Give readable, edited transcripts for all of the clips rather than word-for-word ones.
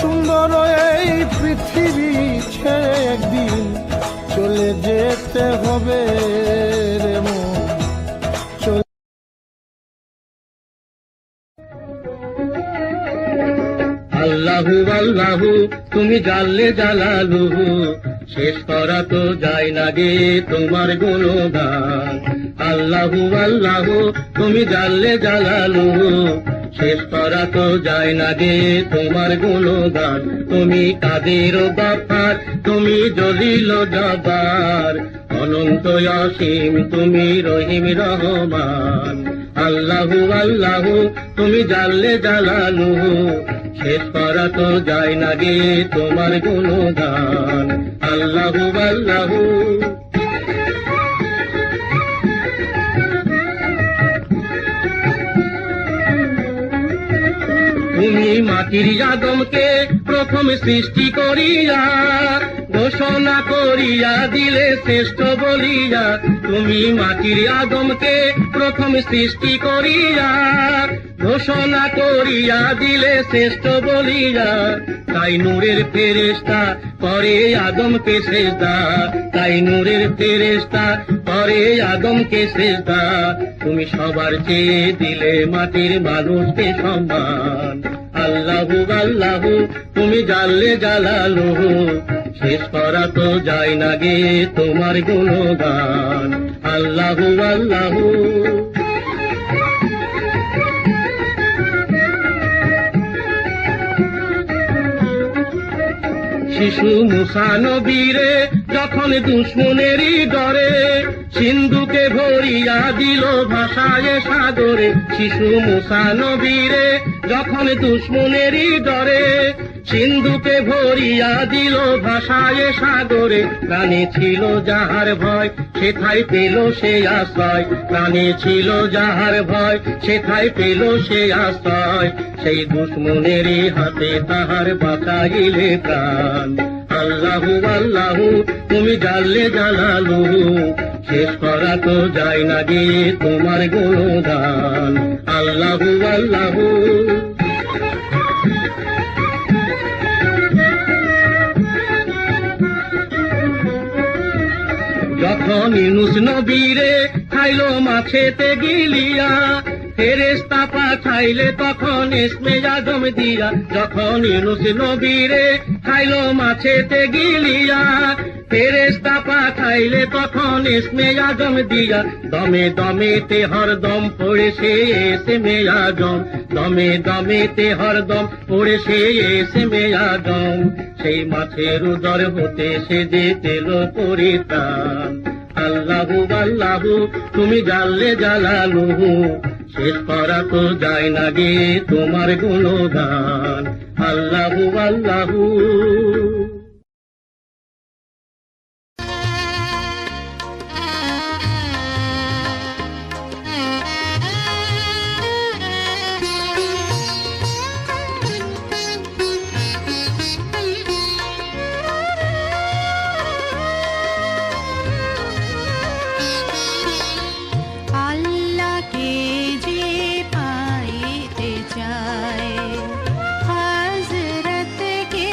সুন্দর এই পৃথিবী ছেড়ে একদিন চলে যেতে হবে রে মন। আল্লাহু আল্লাহু তুমি জানলে জালালুহু, শেষ করা তো যায় না গে তোমার গুণগান। আল্লাহু আল্লাহু তুমি জানলে জালালুহু, শেষ করা তো যায় না গে তোমার গুণগান। তুমি কাদের গাফফার, তুমি জলিল জব্বার, অনন্ত অসীম তুমি রহিম রহমান। আল্লাহু আল্লাহু তুমি জানলে জালালুহু, শেষ করা তো যায় না গে তোমার গুণগান। আল্লাহু আল্লাহু তুমি মাটির আদমকে প্রথম সৃষ্টি করিয়া ঘোষণা করিয়া দিলে শ্রেষ্ঠ বলিয়া। তুমি মাটির আদমকে প্রথম সৃষ্টি করিয়া ঘোষণা করিয়া দিলে শ্রেষ্ঠ বলিয়া। তাই নূরের ফেরেশতা করে আদমকে সেজদা, তাই নূরের ফেরেশতা করে আদমকে সেজদা। তুমি সবার চেয়ে দিলে মাটির মানুষকে সম্মান। আল্লাহু আল্লাহু তুমি জানলে জালালুহু, শেষ করা তো যায় না গে তোমার গুণগান। আল্লাহু আল্লাহু শিশু মুসা নবীরে যখন দুশ্মনেরই ডরে সিন্ধুকে ভরিয়া দিল ভাষায় সাগরে। শিশু মুসা নবীরে যখন দুশ্মনেরই ডরে সিন্ধুকে ভরিয়া দিল ভাষায় সাগরে। প্রাণে ছিল যাহার ভয় সেথায় পেল সে আশ্রয়, প্রাণে ছিল যাহার ভয় সেথায় পেল সে আশ্রয়। সেই দুশ্মনেরই হাতে তাহার বাঁচাইলে প্রাণ। আল্লাহু আল্লাহু তুমি জানলে জালালুহু, শেষ করা তো যায় না গে তোমার গুণগান। আল্লাহু আল্লাহু যখন ইউনুস নবীরে খাইলো মাছেতে গিলিয়া ফেরেশতা পাঠাইলে তখন ইসমে আজম দিয়া। যখন ইউনুস নবীরে খাইলো মাছেতে গিলিয়া ফেরেশতা পাঠাইলে তখন ইসমে আজম দিয়া। দমে দমেতে হরদম পড়েছে ইসমে আজম, দমে দমেতে হরদম পড়েছে ইসমে আজম। সেই মাছের উদর হতে সে যে তেল পরিতাম। আল্লাহু আল্লাহু তুমি জানলে জালালুহু, শেষ করা তো যায় না গে তোমার গুণগান। আল্লাহু আল্লাহু हज़रत के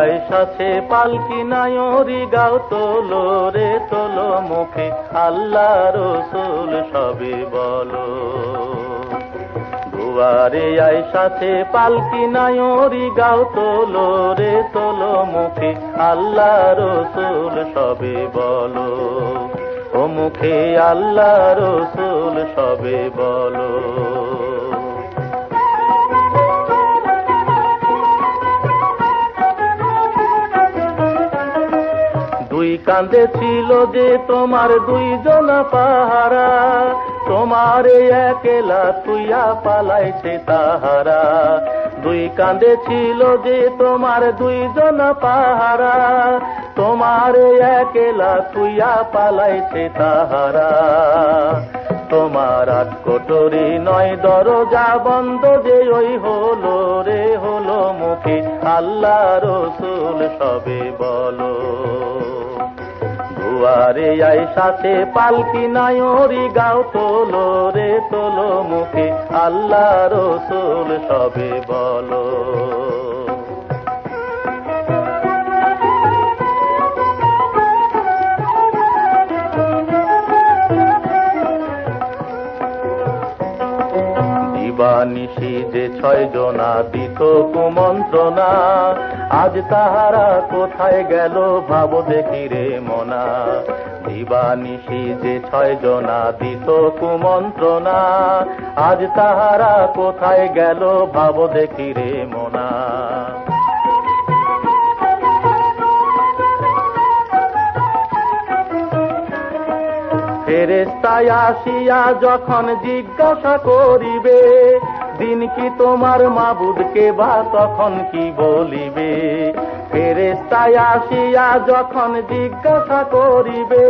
আইসাছে পালকি নায়রি গাও তোলো রে তোলো মুখে আল্লাহ রসুল সবে বলো। দুয়ারে আইসাছে পালকি নায়রি গাও তোলো রে তোলো মুখে আল্লাহ রসুল সবে বলো। ও মুখে আল্লাহ রসুল সবে বলো। দুই কাঁধে ছিল যে তোমার দুইজন পাহারা, তোমার একেলা তুইয়া পালাইছে তাহারা। দুই কাঁধে ছিল যে তোমার দুইজন পাহারা, তোমার একেলা তুইয়া পালাইছে তাহারা। তোমার আট কোটরি নয় দরজা বন্ধ যে ওই হলো রে হলো মুখে আল্লাহ রসুল সবে বলো। দুয়ারে আইসাছে পালকি নায়রি গাও তোলো রে তোলো মুখে আল্লাহ রসুল সবে বলো। দিবানিশি যে 6 জনা দিত কুমন্ত্রণা, আজ তাহারা কোথায় গেল ভাব দেখি রে মনা। দিবানিশি যে 6 জনা দিত কুমন্ত্রণা, আজ তাহারা কোথায় গেল ভাব দেখি রে মনা। ফেরেশতায় আসিয়া যখন জিজ্ঞাসা করিবে, দিন কি তোমার মাবুদকে বা তখন কি বলিবে। ফেরেশতায় আসিয়া যখন জিজ্ঞাসা করিবে,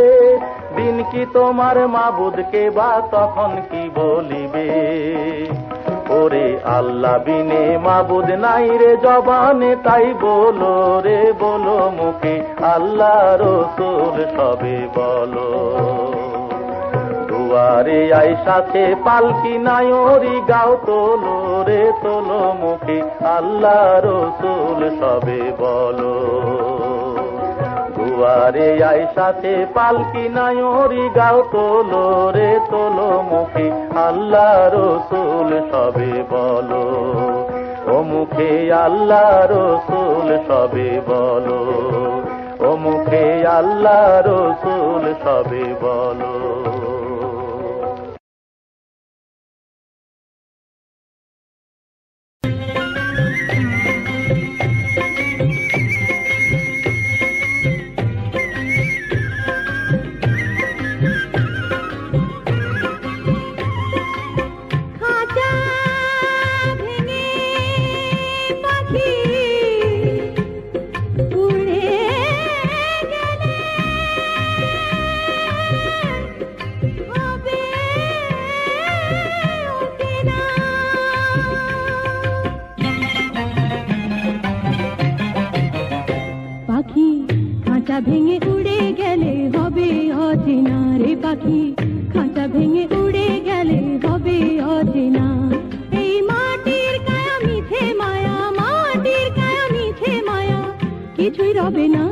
দিন কি তোমার মাবুদকে বা তখন কি বলিবে। ওরে আল্লাহ বিনে মাবুদ নাই রে জবানে, তাই বলো রে বলো মুখে আল্লাহ রসুল সবে বলো। দুয়ারে আইসাছে পালকি নায়রি গাও তোলো রে তোলো মুখে আল্লাহ রসুল সবে বলো। দুয়ারে আইসাছে পালকি নায়রি গাও তোলো রে তোলো মুখে আল্লাহ রসুল সবে বলো। ও মুখে আল্লাহ রসুল সবে বলো। ও মুখে আল্লাহ রসুল সবে বলো। ভেঙে উড়ে গেলে হবে অচেনা রে পাখি, খাঁচা ভেঙে উড়ে গেলে হবে অচেনা। এই মাটির কায়া মিছে মায়া, মাটির কায়া মিছে মায়া, কিছুই রবে না।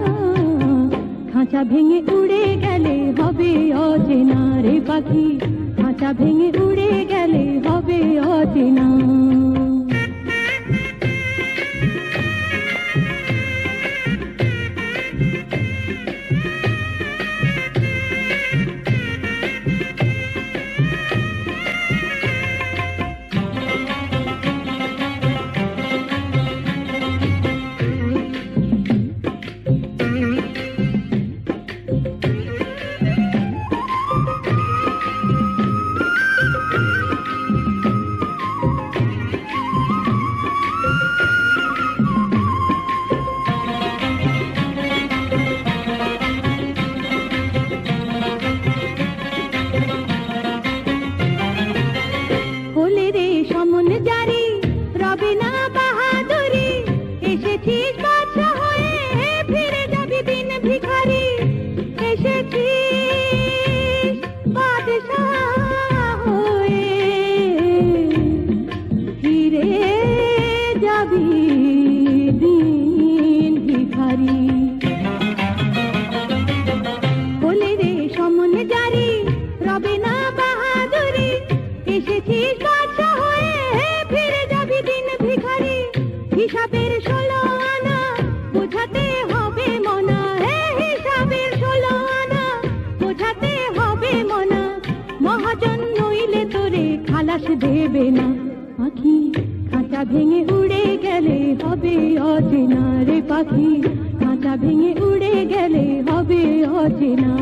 খাঁচা ভেঙে উড়ে গেলে হবে অচেনা রে পাখি, খাঁচা ভেঙে উড়ে গেলে হবে অচেনা। জারি রবে না বাহাদুরি, এসেছিস বাদশা হয়ে ফিরে যাবি দিন ভিখারি। হিসাবের 16 আনা বোঝাতে হবে মনা, হিসাবের 16 আনা বোঝাতে হবে মনা। মহাজন নইলে তোরে খালাস দেবে না। পাখি খাঁচা ভেঙে উড়ে গেলে হবে অচেনা রে পাখি, খাঁচা ভেঙে উড়ে গেলে হবে অচেনা।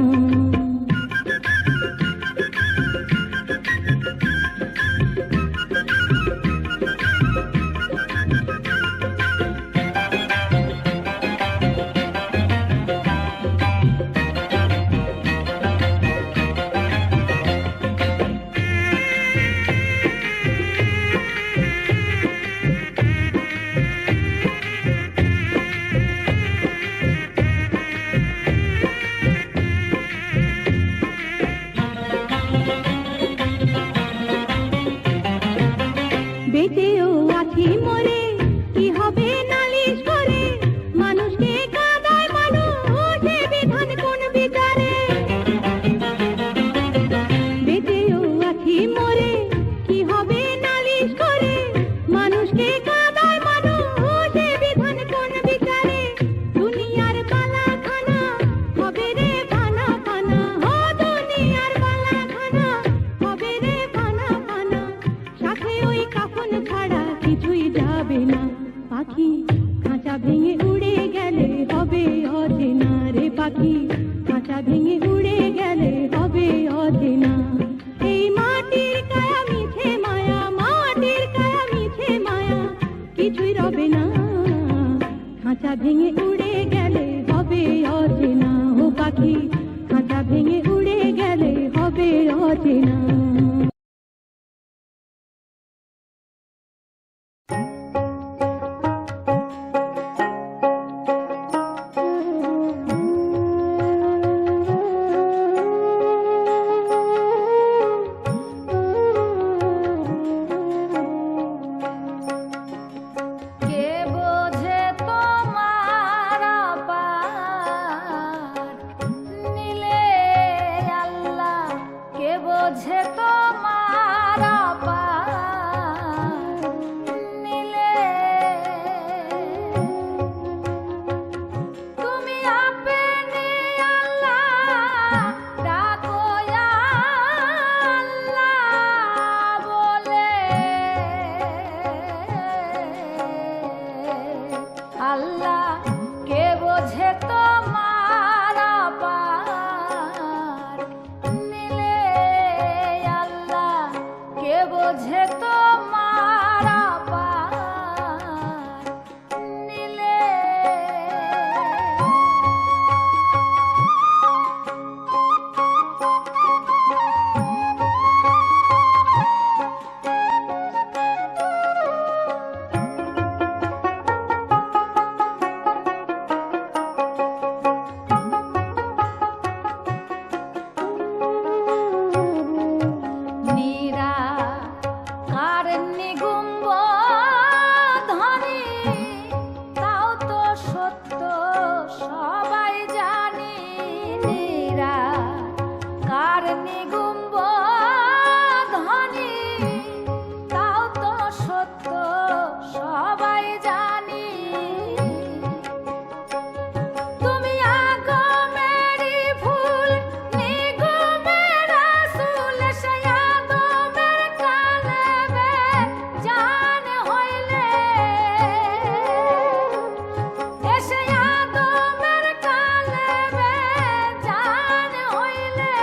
বেঁচেও আছি মরে কি হবে নালিশ করে, মানুষকে কাঁদায় মানুষে বিধান কোন বিচারে। বেঁচেও আছি মরে কি হবে নালিশ করে, মানুষকে কাঁদায় মানুষে বিধান কোন বিচারে। দুনিয়ার বালাখানা হবে রে ফানা ফানা, দুনিয়ার বালাখানা হবে রে ফানা ফানা। সাথে ওই কাফন ছাড়া কিছুই যাবে না। পাখি খাঁচা ভেঙে উড়ে গেলে হবে অচেনা রে পাখি, খাঁচা ভেঙে উড়ে গেলে হবে অচেনা। এই মাটির কায়া মিছে মায়া, মাটির কায়া মিছে মায়া, কিছুই রবে না। খাঁচা ভেঙে উড়ে গেলে হবে অচেনা ও পাখি, খাঁচা ভেঙে উড়ে গেলে হবে অচেনা। কে বোঝে তোমার আপার নিলে আল্লাহ, কে বোঝে তোমার আপার নিলে। তুমি আপনি আল্লাহ ডাকো আল্লাহ বলে, আল্লাহ কে বোঝে তোমার আপার নিলে আল্লাহ, কে বোঝে তোমার আপার নিলে। নীরা কার নিগুম্ব ধনী, তাও তো সত্য সবাই জানি। নীরা কার নিগুম্ব ধনী, তাও তো সত্য সবাই জানি। তুমি আগমেরি ফুল নিগুমের রাসূল, সে আদমের কালেবে জান হইলে। এসে আদমের কালেবে জান হইলে।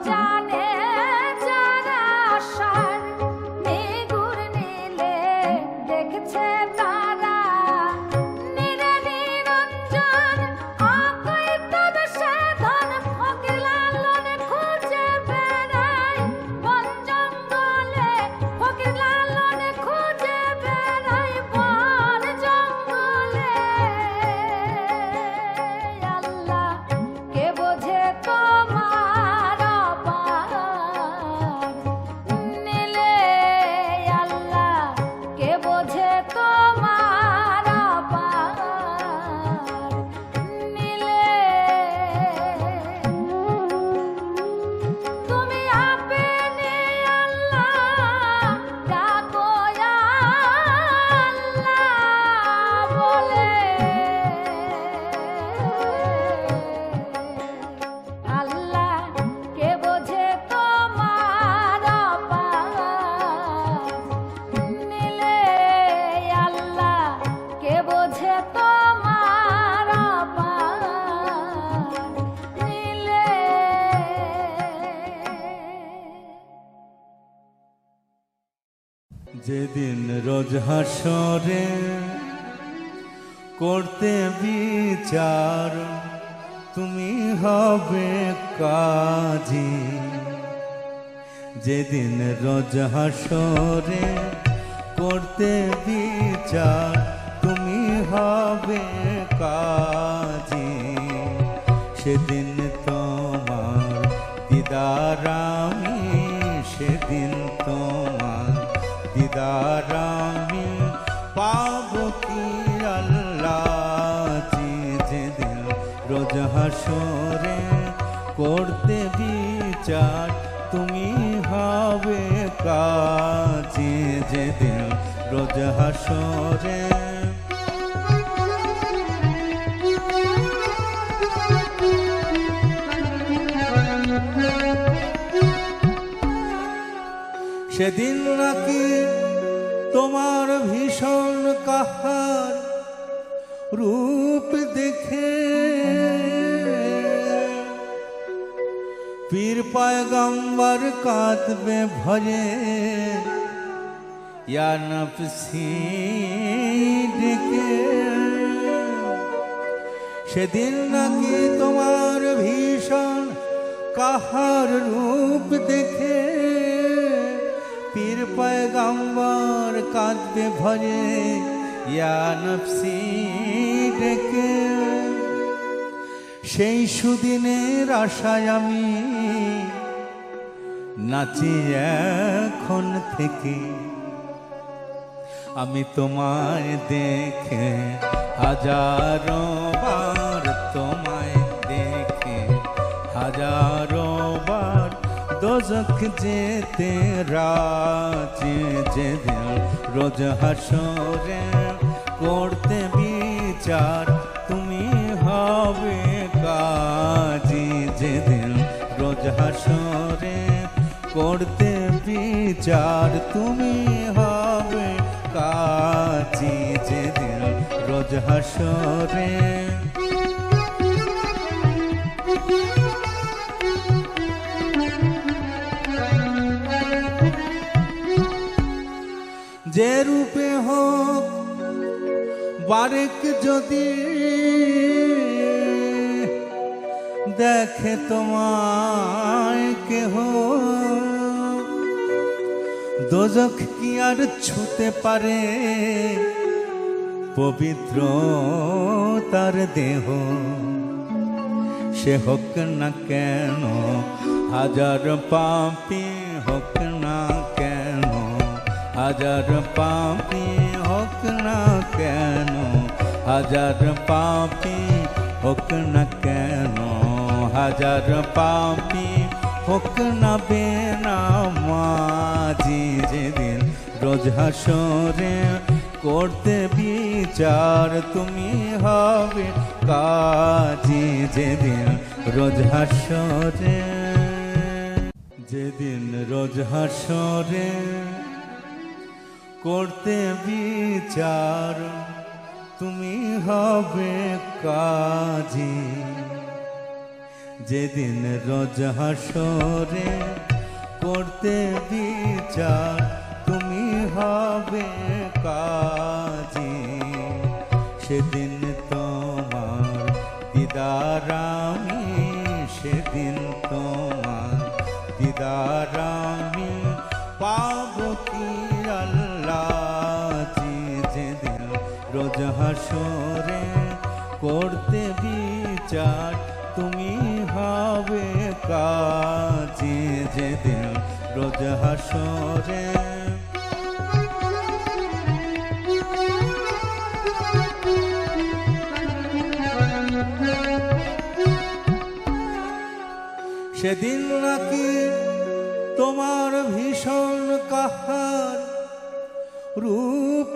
জানে যারা আশার নিগুর নীলে দেখছে তারা নীরে নিরঞ্জন আকুই তবে সে ধন ফকির লালন খুঁজে বেড়ায় বন জঙ্গলে ফকির লালন খুঁজে বেড়ায় বন জঙ্গলে আল্লাহ কে বোঝে তোমার অপার নীলে আল্লাহ কে বোঝে তোমার অপার নীলে তুমি আপনি আল্লাহ ডাকো আল্লাহ বলে আল্লাহ কে বোঝে তোমার অপার নীলে আল্লাহ কে বোঝে তোমার অপার নীলে যেদিন রোজ হাসরে করতে বিচার তুমি হবে কাজী যেদিন রোজ হাসরে করতে বিচার তুমি হবে কাজী সেদিন তোমার দিদার আমি সেদিন তোমার দিদার আমি পাবো কি আল্লাহ যেদিন রোজ হাসরে করতে বিচার তুমি হবে কাজী যেদিন রোজ হাসরে সেদিন নাকি তোমার ভীষণ কাহার রূপ দেখে পীর পয়গম্বর কাঁদবে ভরে ইয়া নফসি ডেকে সেদিন নাকি তোমার ভীষণ কাহার রূপ দেখে পীর পয়গম্বর কাঁদবে ভরে ইয়া নফসি ডেকে সেই সুদিনের আশায় আমি নাচি এখন থেকে আমি তোমায় দেখে হাজারো বার তোমায় দেখে হাজারো বার দোজখ যেতে রাজি যেদিন রোজ হাসরে করতে বিচার তুমি হবে কাজী যেদিন রোজ হাসরে করতে বিচার তুমি হবে কাজী যেদিন রোজ হাসরে যে রূপে হোক বারেক যদি দেখে তোমায় কেহ দোজখ কি আর ছুতে পারে পবিত্র তার দেহ সে হোক না কেন হাজার পাপী হোক না কেন হাজার পাপী হোক না কেন হাজার পাপী হোক না কেন হাজার পাপী হোক না বেনামাজি যেদিন রোজ হাসরে করতে বিচার তুমি হবে কাজী যেদিন রোজ হাসরে যেদিন রোজ হাসরে করতে বিচার তুমি হবে কাজী যেদিন রোজ হাসরে করতে বিচার তুমি হবে কাজী, সেদিন তোমার দিদার আমি, সেদিন তোমার দিদার আমি পাব কি আল্লাহ। যেদিন রোজ হাসরে করতে বিচার তুমি হবে কাজী, যেদিন রোজ হাসরে। সেদিন নাকি তোমার ভীষণ কাহার রূপ